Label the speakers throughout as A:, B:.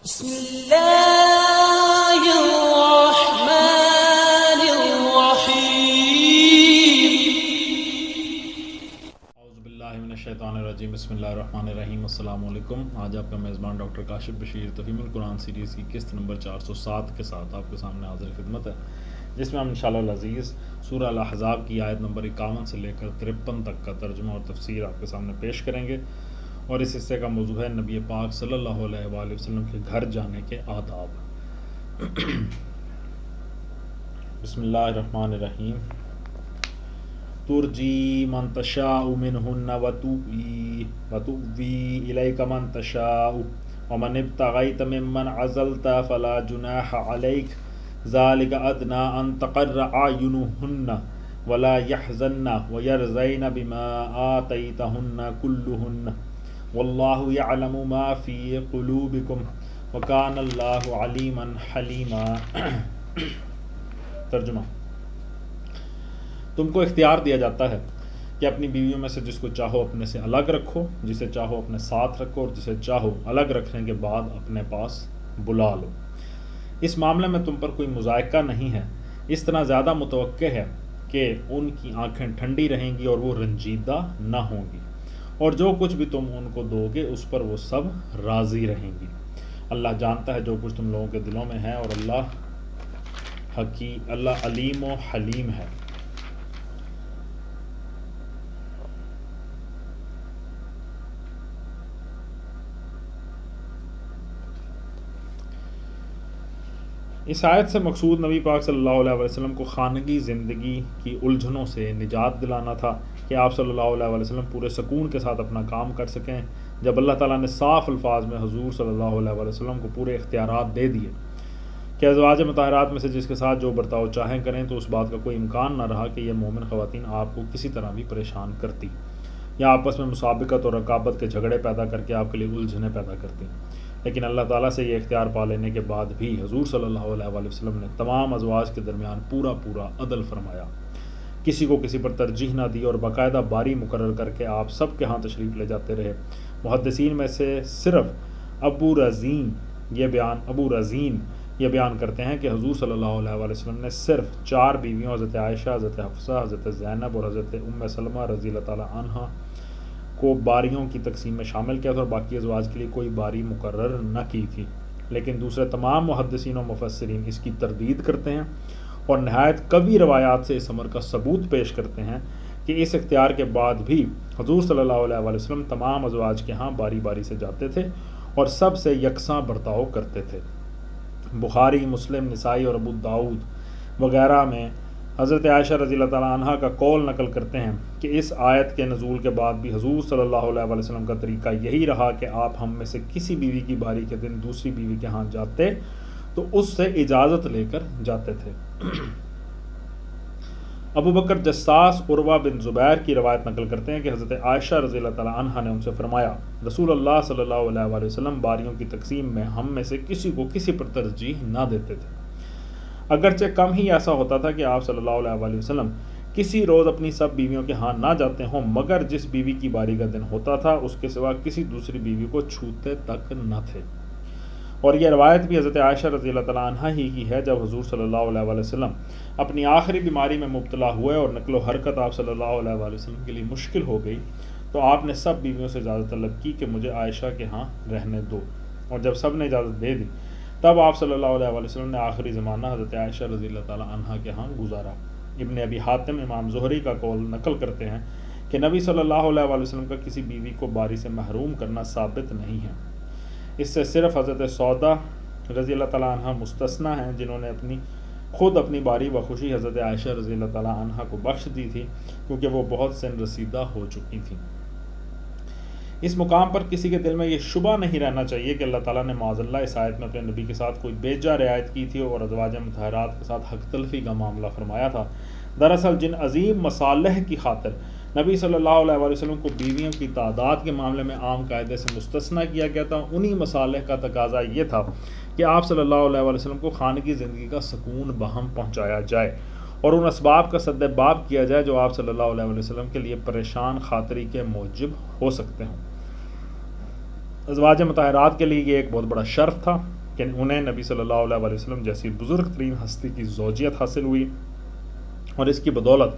A: بسم اللہ الرحمن الرحیم۔
B: اعوذ باللہ من الشیطان الرجیم، بسم اللہ الرحمن الرحیم۔ السلام علیکم۔ آج آپ کا میزبان ڈاکٹر کاشف بشیر تفہیم القرآن سیریز کی قسط نمبر 407 کے ساتھ آپ کے سامنے حاضر خدمت ہے، جس میں ہم انشاءاللہ العزیز سورہ الاحزاب کی آیت نمبر 51 سے لے کر 53 تک کا ترجمہ اور تفسیر آپ کے سامنے پیش کریں گے، اور اس حصے کا موضوع ہے نبی پاک صلی اللہ علیہ وآلہ وسلم کے گھر جانے کے آداب۔ بسم اللہ الرحمن الرحیم۔ ترجی من تشاء منہن وتؤوی الیک من تشاء ومن ابتغیت ممن عزلت فلا جناح علیک ذلک ادنی ان تقر اعینہن ولا یحزن ویرضین بما آتیتہن کلہن واللہ یعلم ما فی قلوبکم وکان اللہ علیما حلیما۔ ترجمہ: تم کو اختیار دیا جاتا ہے کہ اپنی بیویوں میں سے جس کو چاہو اپنے سے الگ رکھو، جسے چاہو اپنے ساتھ رکھو، اور جسے چاہو الگ رکھنے کے بعد اپنے پاس بلا لو۔ اس معاملے میں تم پر کوئی مذائقہ نہیں ہے، اس طرح زیادہ متوقع ہے کہ ان کی آنکھیں ٹھنڈی رہیں گی اور وہ رنجیدہ نہ ہوں گی، اور جو کچھ بھی تم ان کو دو گے اس پر وہ سب راضی رہیں گی۔ اللہ جانتا ہے جو کچھ تم لوگوں کے دلوں میں ہے، اور اللہ علیم و حلیم ہے۔ اس آیت سے مقصود نبی پاک صلی اللہ علیہ وسلم کو خانگی زندگی کی الجھنوں سے نجات دلانا تھا کہ آپ صلی اللہ علیہ وسلم پورے سکون کے ساتھ اپنا کام کر سکیں۔ جب اللہ تعالیٰ نے صاف الفاظ میں حضور صلی اللہ علیہ وسلم کو پورے اختیارات دے دیے کہ ازواج مطہرات میں سے جس کے ساتھ جو برتاؤ چاہیں کریں، تو اس بات کا کوئی امکان نہ رہا کہ یہ مومن خواتین آپ کو کسی طرح بھی پریشان کرتی یا آپس میں مسابقت اور رقابت کے جھگڑے پیدا کر کے آپ کے لیے الجھنیں پیدا کرتی۔ لیکن اللہ تعالیٰ سے یہ اختیار پا لینے کے بعد بھی حضور صلی اللہ علیہ وسلم نے تمام ازواج کے درمیان پورا عدل فرمایا، کسی کو کسی پر ترجیح نہ دی، اور باقاعدہ باری مقرر کر کے آپ سب کے ہاں تشریف لے جاتے رہے۔ محدثین میں سے صرف ابو رزین یہ بیان کرتے ہیں کہ حضور صلی اللہ علیہ وسلم نے صرف 4 بیویوں حضرت عائشہ، حضرت حفصہ، حضرت زینب اور حضرت ام سلمہ رضی اللہ تعالیٰ عنہ کو باریوں کی تقسیم میں شامل کیا تھا، اور باقی ازواج کے لیے کوئی باری مقرر نہ کی تھی۔ لیکن دوسرے تمام محدثین و مفسرین اس کی تردید کرتے ہیں اور نہایت قوی روایات سے اس امر کا ثبوت پیش کرتے ہیں کہ اس اختیار کے بعد بھی حضور صلی اللہ علیہ وسلم تمام ازواج کے ہاں باری باری سے جاتے تھے اور سب سے یکساں برتاؤ کرتے تھے۔ بخاری، مسلم، نسائی اور ابو داؤد وغیرہ میں حضرت عائشہ رضی اللہ تعالیٰ عنہ کا قول نقل کرتے ہیں کہ اس آیت کے نزول کے بعد بھی حضور صلی اللہ علیہ وسلم کا طریقہ یہی رہا کہ آپ ہم میں سے کسی بیوی کی باری کے دن دوسری بیوی کے ہاں جاتے تو اس سے اجازت لے کر جاتے تھے۔ ابو بکر جساس عروہ بن زبیر کی روایت نقل کرتے ہیں کہ حضرت عائشہ رضی اللہ تعالیٰ عنہ نے ان سے فرمایا، رسول اللہ صلی اللہ علیہ وسلم باریوں کی تقسیم میں ہم میں سے کسی کو کسی پر ترجیح نہ دیتے تھے، اگرچہ کم ہی ایسا ہوتا تھا کہ آپ صلی اللہ علیہ وسلم کسی روز اپنی سب بیویوں کے ہاں نہ جاتے ہوں، مگر جس بیوی کی باری کا دن ہوتا تھا اس کے سوا کسی دوسری بیوی کو چھوتے تک نہ تھے۔ اور یہ روایت بھی حضرت عائشہ رضی اللہ تعالیٰ عنہ ہی کی ہے۔ جب حضور صلی اللہ علیہ وسلم اپنی آخری بیماری میں مبتلا ہوئے اور نقل و حرکت آپ صلی اللہ علیہ وسلم کے لیے مشکل ہو گئی، تو آپ نے سب بیویوں سے اجازت طلب کی کہ مجھے عائشہ کے ہاں رہنے دو، اور جب سب نے اجازت دے دی تب آپ صلی اللہ علیہ وسلم نے آخری زمانہ حضرت عائشہ رضی اللہ تعالیٰ عنہ کے ہاں گزارا۔ ابن ابی حاتم امام زہری کا قول نقل کرتے ہیں کہ نبی صلی اللہ علیہ وسلم کا کسی بیوی کو باری سے محروم کرنا ثابت نہیں ہے۔ اس سے صرف حضرت سودا رضی اللہ تعالیٰ عنہ مستثنیٰ ہیں، جنہوں نے خود اپنی باری بخوشی حضرت عائشہ رضی اللہ تعالیٰ عنہ کو بخش دی تھی، کیونکہ وہ بہت سن رسیدہ ہو چکی تھیں۔ اس مقام پر کسی کے دل میں یہ شبہ نہیں رہنا چاہیے کہ اللہ تعالیٰ نے معاذ اللہ اس آیت میں اپنے نبی کے ساتھ کوئی بیجا رعایت کی تھی اور ازواج مطہرات کے ساتھ حق تلفی کا معاملہ فرمایا تھا۔ دراصل جن عظیم مصالح کی خاطر نبی صلی اللہ علیہ وسلم کو بیویوں کی تعداد کے معاملے میں عام قاعدے سے مستثنیٰ کیا گیا تھا، انہی مصالح کا تقاضا یہ تھا کہ آپ صلی اللہ علیہ وسلم کو خانگی زندگی کا سکون بہم پہنچایا جائے اور ان اسباب کا سد باب کیا جائے جو آپ صلی اللہ علیہ وسلم کے لیے پریشان خاطری کے موجب ہو سکتے ہوں۔ ازواج مطہرات کے لیے یہ ایک بہت بڑا شرف تھا کہ انہیں نبی صلی اللہ علیہ وسلم جیسی بزرگ ترین ہستی کی زوجیت حاصل ہوئی، اور اس کی بدولت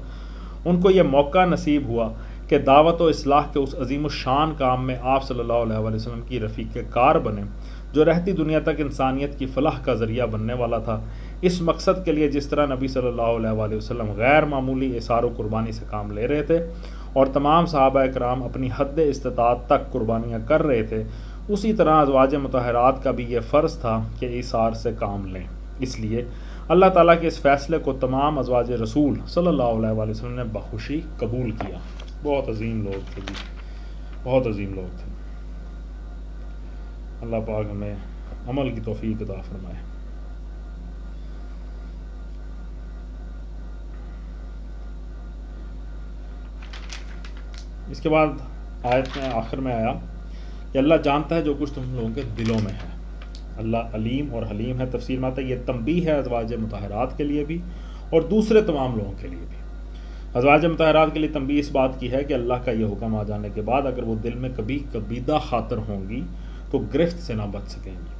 B: ان کو یہ موقع نصیب ہوا کہ دعوت و اصلاح کے اس عظیم الشان کام میں آپ صلی اللہ علیہ وسلم کی رفیق کار بنے، جو رہتی دنیا تک انسانیت کی فلاح کا ذریعہ بننے والا تھا۔ اس مقصد کے لیے جس طرح نبی صلی اللہ علیہ وسلم غیر معمولی اثار و قربانی سے کام لے رہے تھے اور تمام صحابہ کرام اپنی حد استطاعت تک قربانیاں کر رہے تھے، اسی طرح ازواج مطہرات کا بھی یہ فرض تھا کہ ایثار سے کام لیں۔ اس لیے اللہ تعالیٰ کے اس فیصلے کو تمام ازواج رسول صلی اللہ علیہ وسلم نے بخوشی قبول کیا۔ بہت عظیم لوگ تھے جی، بہت عظیم لوگ تھے۔ اللہ پاک ہمیں عمل کی توفیق عطا فرمائے۔ اس کے بعد آیت میں آخر میں آیا کہ اللہ جانتا ہے جو کچھ تم لوگوں کے دلوں میں ہے۔ اللہ علیم اور حلیم ہے۔ تفسیر میں آتا ہے یہ تنبیہ ہے ازواج مطہرات کے لیے بھی اور دوسرے تمام لوگوں کے لیے بھی۔ ازواج مطہرات کے لیے تنبیہ اس بات کی ہے کہ اللہ کا یہ حکم آ جانے کے بعد اگر وہ دل میں کبھی کبیدہ خاطر ہوں گی تو گرفت سے نہ بچ سکیں گی،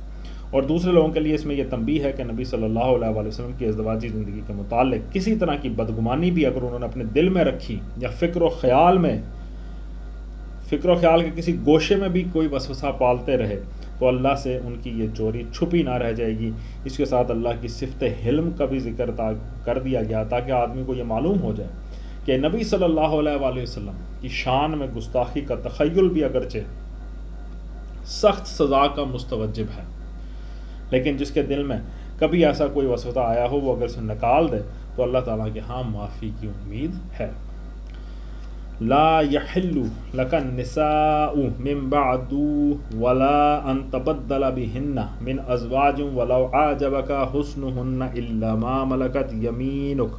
B: اور دوسرے لوگوں کے لیے اس میں یہ تنبیہ ہے کہ نبی صلی اللہ علیہ وسلم کی ازدواجی زندگی کے متعلق کسی طرح کی بدگمانی بھی اگر انہوں نے اپنے دل میں رکھی یا فکر و خیال کے کسی گوشے میں بھی کوئی وسوسہ پالتے رہے تو اللہ سے ان کی یہ چوری چھپی نہ رہ جائے گی۔ اس کے ساتھ اللہ کی صفت حلم کا بھی ذکر کر دیا گیا تاکہ آدمی کو یہ معلوم ہو جائے کہ نبی صلی اللہ علیہ وسلم کی شان میں گستاخی کا تخیل بھی اگرچہ سخت سزا کا مستوجب ہے، لیکن جس کے دل میں کبھی ایسا کوئی وسوسہ آیا ہو وہ اگر اسے نکال دے تو اللہ تعالیٰ کے ہاں معافی کی امید ہے۔ لا يحل لك النساء من بعد ولا ان تبدل بهن من ازواج ولو اعجبك حسنهن الا ما ملكت يمينك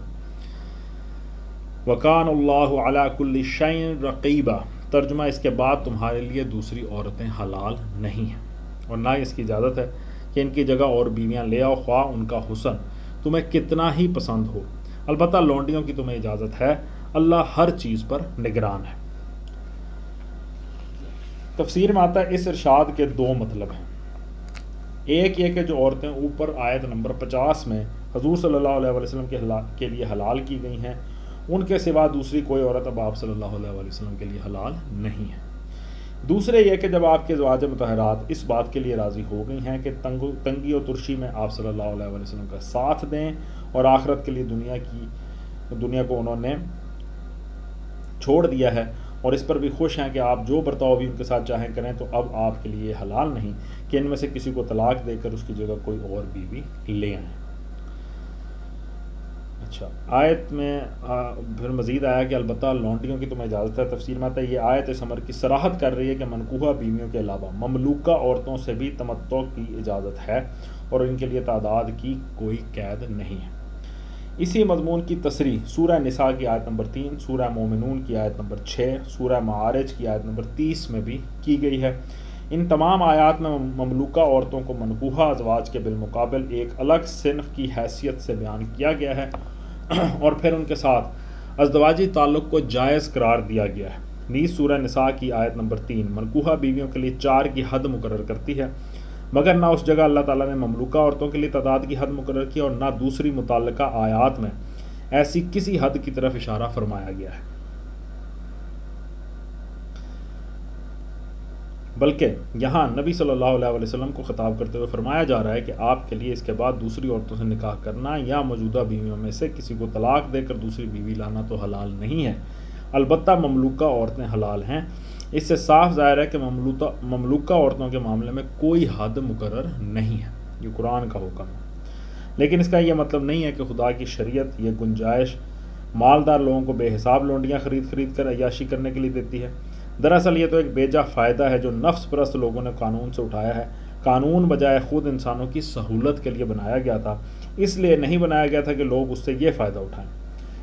B: وكان الله على كل شيء رقيبا۔ ترجمہ اس کے بعد تمہارے لیے دوسری عورتیں حلال نہیں ہیں اور نہ اس کی اجازت ہے کہ ان کی جگہ اور بیویاں لے آؤ خواہ ان کا حسن تمہیں کتنا ہی پسند ہو، البتہ لونڈیوں کی تمہیں اجازت ہے، اللہ ہر چیز پر نگران ہے۔ تفسیر میں آتا ہے اس ارشاد کے دو مطلب ہیں۔ ایک یہ کہ جو عورتیں اوپر آیت نمبر 50 میں حضور صلی اللہ علیہ وسلم کے لیے حلال کی گئی ہیں، ان کے سوا دوسری کوئی عورت اب آپ صلی اللہ علیہ وسلم کے لیے حلال نہیں ہے۔ دوسرے یہ کہ جب آپ کے ازواج مطہرات اس بات کے لیے راضی ہو گئی ہیں کہ تنگی و ترشی میں آپ صلی اللہ علیہ وسلم کا ساتھ دیں اور آخرت کے لیے دنیا کو انہوں نے چھوڑ دیا ہے اور اس پر بھی خوش ہیں کہ آپ جو برتاؤ بھی ان کے ساتھ چاہیں کریں، تو اب آپ کے لیے حلال نہیں کہ ان میں سے کسی کو طلاق دے کر اس کی جگہ کوئی اور بیوی لے آئیں۔ اچھا، آیت میں پھر مزید آیا کہ البتہ لونڈیوں کی تمہیں اجازت ہے۔ تفسیر میں آتا ہے یہ آیت اس امر کی صراحت کر رہی ہے کہ منکوحہ بیویوں کے علاوہ مملوکہ عورتوں سے بھی تمتع کی اجازت ہے اور ان کے لیے تعداد کی کوئی قید نہیں ہے۔ اسی مضمون کی تصریح سورہ نساء کی آیت نمبر 3، سورہ مومنون کی آیت نمبر 6، سورہ معارج کی آیت نمبر 30 میں بھی کی گئی ہے۔ ان تمام آیات میں مملوکہ عورتوں کو منکوحہ ازواج کے بالمقابل ایک الگ صنف کی حیثیت سے بیان کیا گیا ہے اور پھر ان کے ساتھ ازدواجی تعلق کو جائز قرار دیا گیا ہے۔ نیز سورہ نساء کی آیت نمبر 3 منکوحہ بیویوں کے لیے 4 کی حد مقرر کرتی ہے، مگر نہ اس جگہ اللہ تعالیٰ نے مملوکہ عورتوں کے لیے تعداد کی حد مقرر کی اور نہ دوسری متعلقہ آیات میں ایسی کسی حد کی طرف اشارہ فرمایا گیا ہے، بلکہ یہاں نبی صلی اللہ علیہ وسلم کو خطاب کرتے ہوئے فرمایا جا رہا ہے کہ آپ کے لیے اس کے بعد دوسری عورتوں سے نکاح کرنا یا موجودہ بیویوں میں سے کسی کو طلاق دے کر دوسری بیوی لانا تو حلال نہیں ہے، البتہ مملوکہ عورتیں حلال ہیں۔ اس سے صاف ظاہر ہے کہ مملوکہ عورتوں کے معاملے میں کوئی حد مقرر نہیں ہے، یہ قرآن کا حکم ہے، لیکن اس کا یہ مطلب نہیں ہے کہ خدا کی شریعت یہ گنجائش مالدار لوگوں کو بے حساب لونڈیاں خرید کر عیاشی کرنے کے لیے دیتی ہے۔ دراصل یہ تو ایک بیجا فائدہ ہے جو نفس پرست لوگوں نے قانون سے اٹھایا ہے۔ قانون بجائے خود انسانوں کی سہولت کے لیے بنایا گیا تھا، اس لیے نہیں بنایا گیا تھا کہ لوگ اس سے یہ فائدہ اٹھائیں۔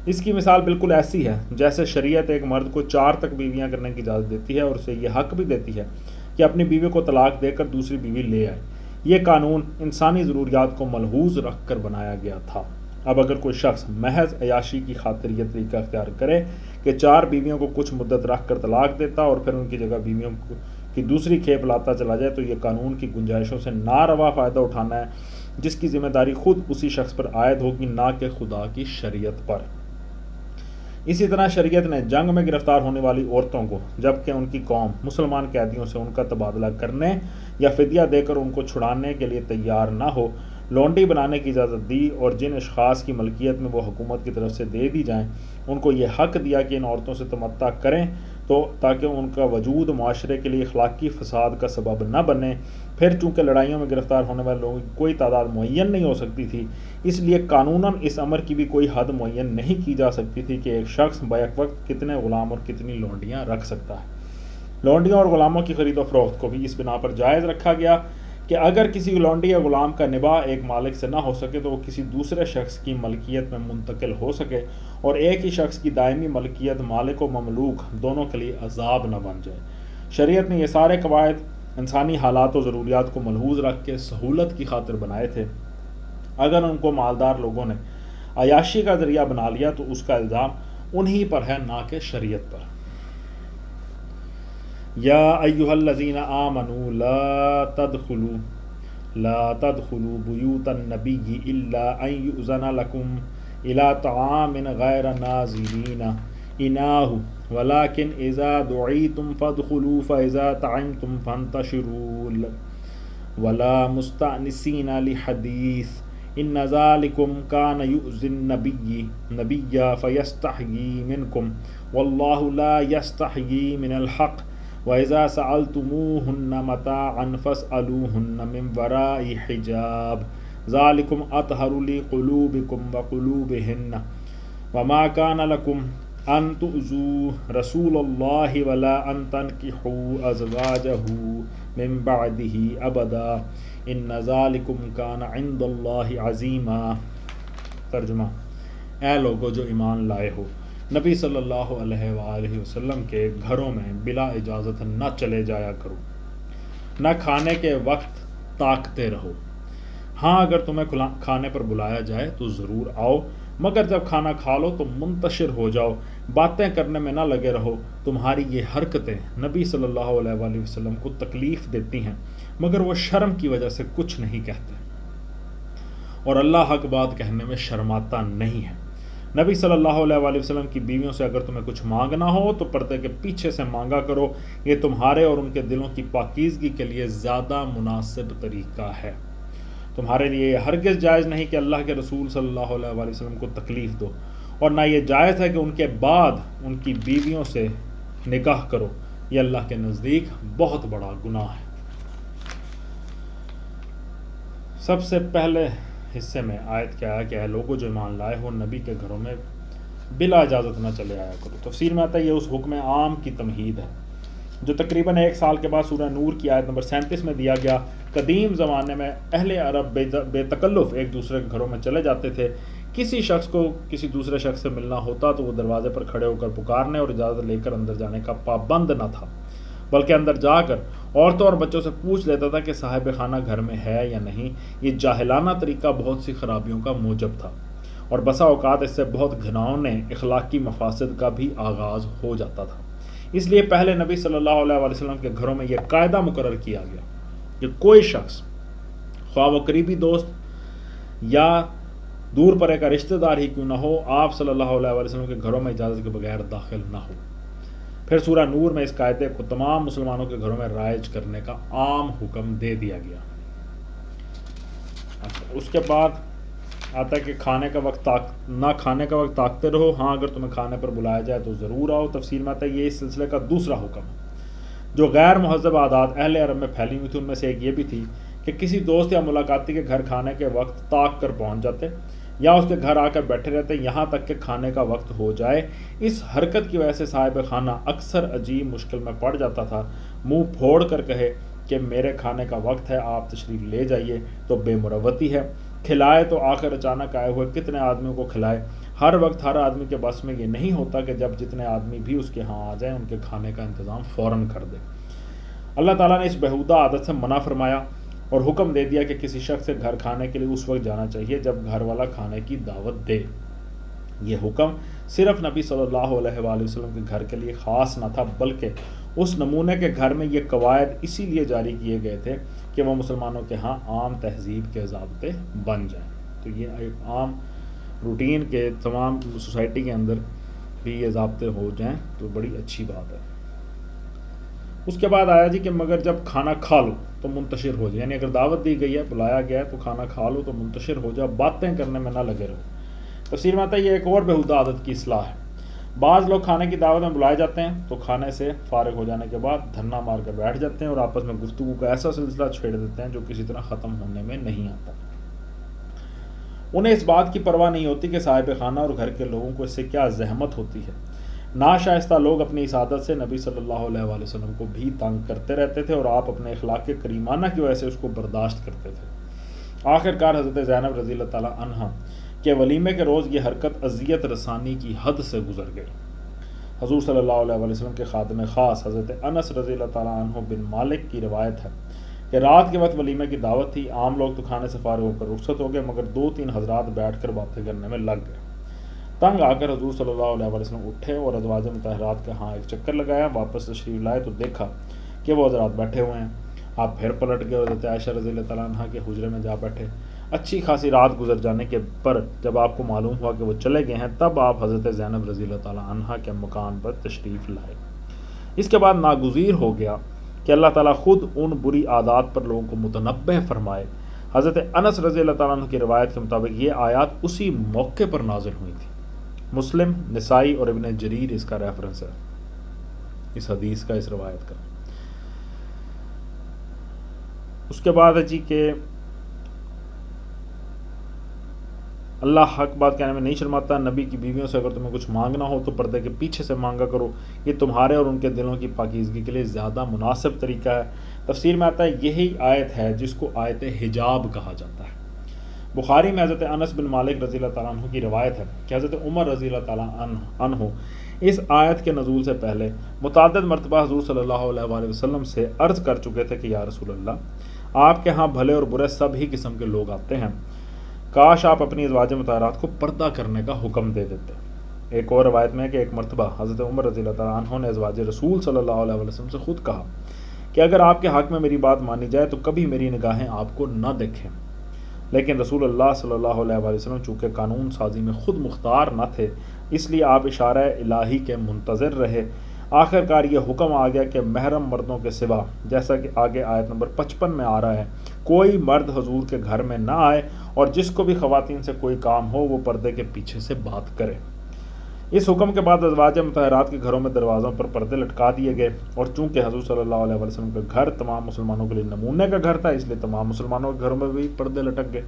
B: اس کی مثال بالکل ایسی ہے جیسے شریعت ایک مرد کو 4 تک بیویاں کرنے کی اجازت دیتی ہے اور اسے یہ حق بھی دیتی ہے کہ اپنی بیوی کو طلاق دے کر دوسری بیوی لے آئے۔ یہ قانون انسانی ضروریات کو ملحوظ رکھ کر بنایا گیا تھا۔ اب اگر کوئی شخص محض عیاشی کی خاطر یہ طریقہ اختیار کرے کہ 4 بیویوں کو کچھ مدت رکھ کر طلاق دیتا اور پھر ان کی جگہ بیویوں کہ دوسری کھیپ لاتا چلا جائے تو یہ قانون کی گنجائشوں سے ناروا فائدہ اٹھانا ہے جس کی ذمہ داری خود اسی شخص پر عائد ہوگی، نہ کہ خدا کی شریعت پر۔ اسی طرح شریعت نے جنگ میں گرفتار ہونے والی عورتوں کو جبکہ ان کی قوم مسلمان قیدیوں سے ان کا تبادلہ کرنے یا فدیہ دے کر ان کو چھڑانے کے لیے تیار نہ ہو، لونڈی بنانے کی اجازت دی، اور جن اشخاص کی ملکیت میں وہ حکومت کی طرف سے دے دی جائیں ان کو یہ حق دیا کہ ان عورتوں سے تمتع کریں تو تاکہ ان کا وجود معاشرے کے لیے اخلاقی فساد کا سبب نہ بنے۔ پھر چونکہ لڑائیوں میں گرفتار ہونے والے لوگوں کی کوئی تعداد معین نہیں ہو سکتی تھی، اس لیے قانوناً اس امر کی بھی کوئی حد معین نہیں کی جا سکتی تھی کہ ایک شخص بیک وقت کتنے غلام اور کتنی لونڈیاں رکھ سکتا ہے۔ لونڈیوں اور غلاموں کی خرید و فروخت کو بھی اس بنا پر جائز رکھا گیا کہ اگر کسی لونڈی یا غلام کا نباہ ایک مالک سے نہ ہو سکے تو وہ کسی دوسرے شخص کی ملکیت میں منتقل ہو سکے، اور ایک ہی شخص کی دائمی ملکیت مالک و مملوک دونوں کے لیے عذاب نہ بن جائے۔ شریعت نے یہ سارے قواعد انسانی حالات و ضروریات کو ملحوظ رکھ کے سہولت کی خاطر بنائے تھے۔ اگر ان کو مالدار لوگوں نے عیاشی کا ذریعہ بنا لیا تو اس کا الزام انہی پر ہے، نہ کہ شریعت پر۔ یا ایھا الذین آمنوا لا تدخلوا بیوت النبی الا ان یؤذن لکم الی طعام غیر ناظرین اناہ ولکن اذا دعیتم فادخلوا فاذا طعمتم فانتشروا ولا مستأنسین لحدیث ان ذلکم کان یؤذی النبی فیستحیی منکم واللہ لا یستحیی من الحق وَإِذَا سَأَلْتُمُوهُنَّ مَتَاعًا فَاسْأَلُوهُنَّ مِنْ وَرَاءِ حِجَابٍ ذَلِكُمْ أَطْهَرُ لِقُلُوبِكُمْ وَقُلُوبِهِنَّ وَمَا كَانَ لَكُمْ أَن تُؤْذُوا رَسُولَ اللَّهِ وَلَا أَن تَنكِحُوا أَزْوَاجَهُ مِن بَعْدِهِ أَبَدًا إِنَّ ذَلِكُمْ كَانَ عِندَ اللَّهِ عَظِيمًا۔ ترجمہ: اے لوگو جو ایمان لائے ہو، نبی صلی اللہ علیہ وآلہ وسلم کے گھروں میں بلا اجازت نہ چلے جایا کرو، نہ کھانے کے وقت تاکتے رہو۔ ہاں اگر تمہیں کھانے پر بلایا جائے تو ضرور آؤ، مگر جب کھانا کھا لو تو منتشر ہو جاؤ، باتیں کرنے میں نہ لگے رہو۔ تمہاری یہ حرکتیں نبی صلی اللہ علیہ وآلہ وسلم کو تکلیف دیتی ہیں، مگر وہ شرم کی وجہ سے کچھ نہیں کہتے، اور اللہ حق بات کہنے میں شرماتا نہیں ہے۔ نبی صلی اللہ علیہ وآلہ وسلم کی بیویوں سے اگر تمہیں کچھ مانگنا ہو تو پردے کے پیچھے سے مانگا کرو، یہ تمہارے اور ان کے دلوں کی پاکیزگی کے لیے زیادہ مناسب طریقہ ہے۔ تمہارے لیے یہ ہرگز جائز نہیں کہ اللہ کے رسول صلی اللہ علیہ وآلہ وسلم کو تکلیف دو، اور نہ یہ جائز ہے کہ ان کے بعد ان کی بیویوں سے نکاح کرو، یہ اللہ کے نزدیک بہت بڑا گناہ ہے۔ سب سے پہلے حصے میں آیت کیا ہے کہ اے لوگو جو ایمان لائے ہو، نبی کے گھروں میں بلا اجازت نہ چلے آیا کرو۔ تفسیر میں آتا ہے یہ اس حکم عام کی تمہید ہے جو تقریباً 1 سال کے بعد سورہ نور کی آیت نمبر 37 میں دیا گیا۔ قدیم زمانے میں اہل عرب بے تکلف ایک دوسرے کے گھروں میں چلے جاتے تھے۔ کسی شخص کو کسی دوسرے شخص سے ملنا ہوتا تو وہ دروازے پر کھڑے ہو کر پکارنے اور اجازت لے کر اندر جانے کا پابند نہ تھا، بلکہ اندر جا کر عورتوں اور بچوں سے پوچھ لیتا تھا کہ صاحب خانہ گھر میں ہے یا نہیں۔ یہ جاہلانہ طریقہ بہت سی خرابیوں کا موجب تھا، اور بسا اوقات اس سے بہت گھناؤنے اخلاقی مفاسد کا بھی آغاز ہو جاتا تھا۔ اس لیے پہلے نبی صلی اللہ علیہ وآلہ وسلم کے گھروں میں یہ قاعدہ مقرر کیا گیا کہ کوئی شخص خواہ وہ قریبی دوست یا دور پرے کا رشتہ دار ہی کیوں نہ ہو، آپ صلی اللہ علیہ وآلہ وسلم کے گھروں میں اجازت کے بغیر داخل نہ ہو۔ پھر سورہ نور میں اس قاعدے کو تمام مسلمانوں کے گھروں میں رائج کرنے کا عام حکم دے دیا گیا۔ اس کے بعد آتا ہے کہ کھانے کا وقت نہ کھانے کا وقت تاکتے رہو، ہاں اگر تمہیں کھانے پر بلایا جائے تو ضرور آؤ۔ تفسیر میں آتا ہے یہ اس سلسلے کا دوسرا حکم ہے۔ جو غیر مہذب عادات اہل عرب میں پھیلی ہوئی تھی ان میں سے ایک یہ بھی تھی کہ کسی دوست یا ملاقاتی کے گھر کھانے کے وقت تاک کر پہنچ جاتے یا اس کے گھر آ کر بیٹھے رہتے یہاں تک کہ کھانے کا وقت ہو جائے۔ اس حرکت کی وجہ سے صاحب خانہ اکثر عجیب مشکل میں پڑ جاتا تھا۔ منہ پھوڑ کر کہے کہ میرے کھانے کا وقت ہے، آپ تشریف لے جائیے تو بے مروتی ہے، کھلائے تو آخر اچانک آئے ہوئے کتنے آدمیوں کو کھلائے۔ ہر وقت ہر آدمی کے بس میں یہ نہیں ہوتا کہ جب جتنے آدمی بھی اس کے ہاں آ جائیں ان کے کھانے کا انتظام فوراً کر دے۔ اللہ تعالیٰ نے اس بہودہ عادت سے منع فرمایا اور حکم دے دیا کہ کسی شخص کے گھر کھانے کے لیے اس وقت جانا چاہیے جب گھر والا کھانے کی دعوت دے۔ یہ حکم صرف نبی صلی اللہ علیہ وآلہ وسلم کے گھر کے لیے خاص نہ تھا، بلکہ اس نمونے کے گھر میں یہ قواعد اسی لیے جاری کیے گئے تھے کہ وہ مسلمانوں کے ہاں عام تہذیب کے ضابطے بن جائیں۔ تو یہ ایک عام روٹین کے تمام سوسائٹی کے اندر بھی یہ ضابطے ہو جائیں تو بڑی اچھی بات ہے۔ اس کے بعد آیا جی کہ مگر جب کھانا کھا لو تو منتشر ہو جائے، یعنی اگر دعوت دی گئی ہے، بلایا گیا ہے تو کھانا کھا لو تو منتشر ہو جاؤ، باتیں کرنے میں نہ لگے رہو۔ تفسیر میں آتا ہے یہ ایک اور بےہودہ عادت کی اصلاح ہے۔ بعض لوگ کھانے کی دعوت میں بلائے جاتے ہیں تو کھانے سے فارغ ہو جانے کے بعد دھرنا مار کر بیٹھ جاتے ہیں اور آپس میں گفتگو کا ایسا سلسلہ چھیڑ دیتے ہیں جو کسی طرح ختم ہونے میں نہیں آتا۔ انہیں اس بات کی پرواہ نہیں ہوتی کہ صاحب خانہ اور گھر کے لوگوں کو اس سے کیا زحمت ہوتی ہے۔ ناشائستہ لوگ اپنی اس عادت سے نبی صلی اللہ علیہ وآلہ وسلم کو بھی تنگ کرتے رہتے تھے اور آپ اپنے اخلاق کریمانہ کی وجہ سے اس کو برداشت کرتے تھے۔ آخر کار حضرت زینب رضی اللہ تعالیٰ عنہ کے ولیمے کے روز یہ حرکت اذیت رسانی کی حد سے گزر گئی۔ حضور صلی اللہ علیہ وآلہ وسلم کے خادم خاص حضرت انس رضی اللہ تعالیٰ عنہ بن مالک کی روایت ہے کہ رات کے وقت ولیمے کی دعوت تھی، عام لوگ تو کھانے سے فارغ ہو کر رخصت ہو گئے مگر 2-3 حضرات بیٹھ کر باتیں کرنے میں لگ گئے۔ تنگ آ کر حضور صلی اللہ علیہ وآلہ وسلم اٹھے اور ازواج مطہرات کے ہاں ایک چکر لگایا، واپس تشریف لائے تو دیکھا کہ وہ حضرات بیٹھے ہوئے ہیں۔ آپ پھر پلٹ گئے اور حضرت عائشہ رضی اللہ تعالیٰ عنہ کے حجرے میں جا بیٹھے۔ اچھی خاصی رات گزر جانے کے پر جب آپ کو معلوم ہوا کہ وہ چلے گئے ہیں تب آپ حضرت زینب رضی اللہ تعالیٰ عنہ کے مکان پر تشریف لائے۔ اس کے بعد ناگزیر ہو گیا کہ اللہ تعالیٰ خود ان بری عادات پر لوگوں کو متنبہ فرمائے۔ حضرت انس رضی اللہ تعالیٰ عنہ کی روایت کے مطابق یہ آیات اسی موقع پر نازل ہوئی تھی۔ مسلم، نسائی اور ابن جریر اس کا ریفرنس ہے، اس حدیث کا، اس روایت کا۔ اس کے بعد ہے جی کہ اللہ حق بات کہنے میں نہیں شرماتا، نبی کی بیویوں سے اگر تمہیں کچھ مانگنا ہو تو پردے کے پیچھے سے مانگا کرو، یہ تمہارے اور ان کے دلوں کی پاکیزگی کے لیے زیادہ مناسب طریقہ ہے۔ تفسیر میں آتا ہے یہی آیت ہے جس کو آیت حجاب کہا جاتا ہے۔ بخاری میں حضرت انس بن مالک رضی اللہ تعالیٰ عنہ کی روایت ہے کہ حضرت عمر رضی اللہ تعالیٰ عنہ اس آیت کے نزول سے پہلے متعدد مرتبہ حضور صلی اللہ علیہ وآلہ وسلم سے عرض کر چکے تھے کہ یا رسول اللہ، آپ کے ہاں بھلے اور برے سب ہی قسم کے لوگ آتے ہیں، کاش آپ اپنی ازواج مطہرات کو پردہ کرنے کا حکم دے دیتے۔ ایک اور روایت میں ہے کہ ایک مرتبہ حضرت عمر رضی اللہ تعالیٰ عنہ نے ازواج رسول صلی اللہ علیہ وسلم سے خود کہا کہ اگر آپ کے حق میں میری بات مانی جائے تو کبھی میری نگاہیں آپ کو نہ دیکھیں، لیکن رسول اللہ صلی اللہ علیہ وآلہ وسلم چونکہ قانون سازی میں خود مختار نہ تھے اس لیے آپ اشارہ الہی کے منتظر رہے۔ آخر کار یہ حکم آ گیا کہ محرم مردوں کے سوا، جیسا کہ آگے آیت نمبر 55 میں آ رہا ہے، کوئی مرد حضور کے گھر میں نہ آئے اور جس کو بھی خواتین سے کوئی کام ہو وہ پردے کے پیچھے سے بات کرے۔ اس حکم کے بعد ازواج مطہرات کے گھروں میں دروازوں پر پردے لٹکا دیے گئے، اور چونکہ حضور صلی اللہ علیہ وسلم کا گھر تمام مسلمانوں کے لیے نمونے کا گھر تھا اس لیے تمام مسلمانوں کے گھروں میں بھی پردے لٹک گئے۔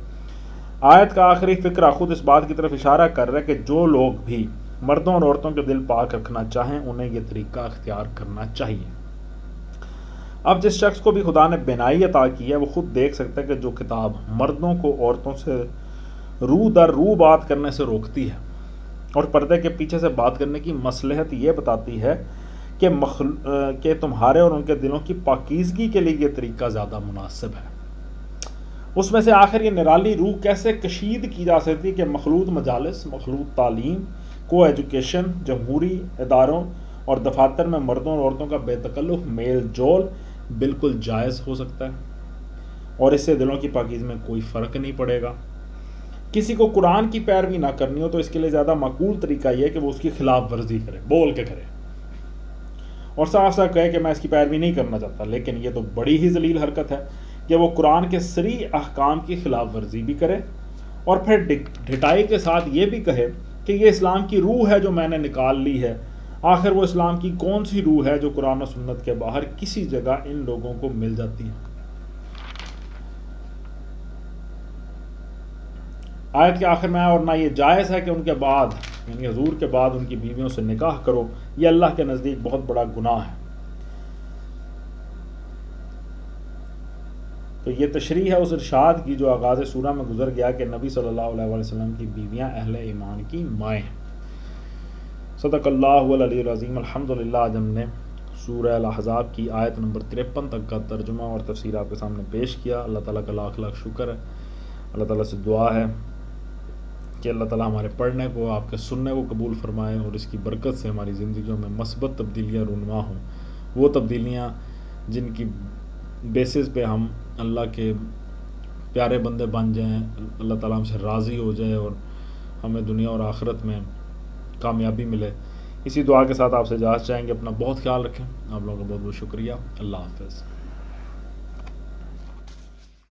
B: آیت کا آخری فقرہ خود اس بات کی طرف اشارہ کر رہا ہے کہ جو لوگ بھی مردوں اور عورتوں کے دل پاک رکھنا چاہیں انہیں یہ طریقہ اختیار کرنا چاہیے۔ اب جس شخص کو بھی خدا نے بینائی عطا کی ہے وہ خود دیکھ سکتا ہے کہ جو کتاب مردوں کو عورتوں سے رو در رو بات کرنے سے روکتی ہے اور پردے کے پیچھے سے بات کرنے کی مصلحت یہ بتاتی ہے کہ تمہارے اور ان کے دلوں کی پاکیزگی کے لیے یہ طریقہ زیادہ مناسب ہے۔ اس میں سے آخر یہ نرالی روح کیسے کشید کی جا سکتی کہ مخلوط مجالس، مخلوط تعلیم، کو ایجوکیشن، جمہوری اداروں اور دفاتر میں مردوں اور عورتوں کا بے تکلف میل جول بالکل جائز ہو سکتا ہے اور اس سے دلوں کی پاکیزگی میں کوئی فرق نہیں پڑے گا۔ کسی کو قرآن کی پیروی نہ کرنی ہو تو اس کے لیے زیادہ معقول طریقہ یہ ہے کہ وہ اس کی خلاف ورزی کرے، بول کے کرے اور صاف صاف کہے کہ میں اس کی پیروی نہیں کرنا چاہتا، لیکن یہ تو بڑی ہی ذلیل حرکت ہے کہ وہ قرآن کے صریح احکام کی خلاف ورزی بھی کرے اور پھر ڈھٹائی کے ساتھ یہ بھی کہے کہ یہ اسلام کی روح ہے جو میں نے نکال لی ہے۔ آخر وہ اسلام کی کون سی روح ہے جو قرآن و سنت کے باہر کسی جگہ ان لوگوں کو مل جاتی ہے؟ آیت کے آخر میں اور نہ یہ جائز ہے کہ ان کے بعد یعنی حضور کے بعد ان کی بیویوں سے نکاح کرو، یہ اللہ کے نزدیک بہت بڑا گناہ ہے۔ تو یہ تشریح ہے اس ارشاد کی جو آغاز سورہ میں گزر گیا کہ نبی صلی اللہ علیہ وسلم کی بیویاں اہل ایمان کی مائیں ہیں۔ صدق اللہ العلی العظیم۔ الحمدللہ آج ہم نے سورہ الاحزاب کی آیت نمبر 53 تک کا ترجمہ اور تفسیر آپ کے سامنے پیش کیا۔ اللہ تعالیٰ کا لاکھ لاکھ شکر ہے۔ اللہ تعالیٰ سے دعا ہے کہ اللہ تعالیٰ ہمارے پڑھنے کو، آپ کے سننے کو قبول فرمائے اور اس کی برکت سے ہماری زندگیوں میں مثبت تبدیلیاں رونما ہوں وہ تبدیلیاں جن کی بیسس پہ ہم اللہ کے پیارے بندے بن جائیں، اللہ تعالیٰ ہم سے راضی ہو جائے اور ہمیں دنیا اور آخرت میں کامیابی ملے. اسی دعا کے ساتھ آپ سے اجازت چاہیں گے. اپنا بہت خیال رکھیں. آپ لوگوں کا بہت بہت شکریہ. اللہ حافظ.